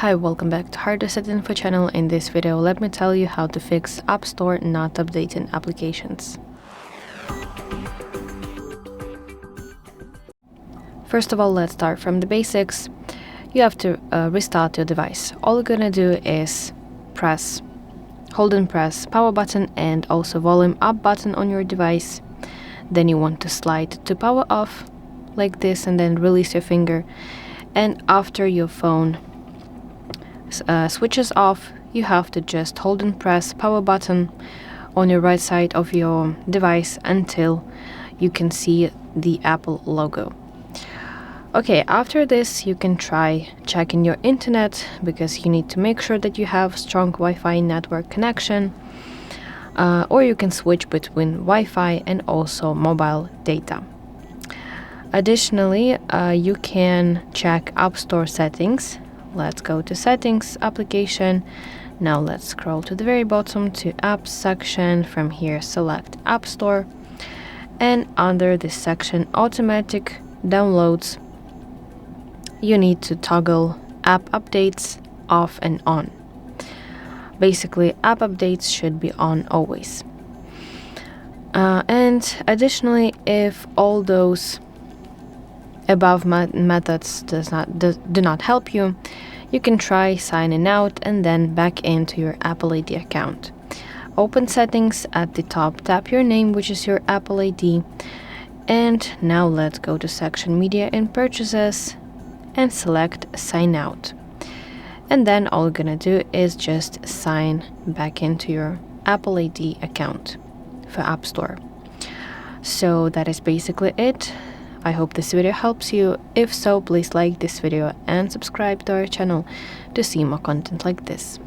Hi, welcome back to HardReset.Info channel. In this video, let me tell you how to fix App Store not updating applications. First of all, let's start from the basics. You have to restart your device. All you're gonna do is hold and press power button and also volume up button on your device. Then you want to slide to power off like this and then release your finger. And after your phone switches off, you have to just hold and press power button on your right side of your device until you can see the Apple logo. Okay, after this you can try checking your internet because you need to make sure that you have strong Wi-Fi network connection, or you can switch between Wi-Fi and also mobile data. Additionally, you can check App Store settings. Let's go to Settings, Application. Now let's scroll to the very bottom to Apps section. From here, select App Store. And under this section, Automatic Downloads, you need to toggle App Updates off and on. Basically, app updates should be on always. And additionally, if all those above methods do not help you, you can try signing out and then back into your Apple ID account. Open Settings at the top, tap your name, which is your Apple ID, and now let's go to section Media and Purchases and select Sign Out. And then all you're gonna do is just sign back into your Apple ID account for App Store. So that is basically it. I hope this video helps you. If so, please like this video and subscribe to our channel to see more content like this.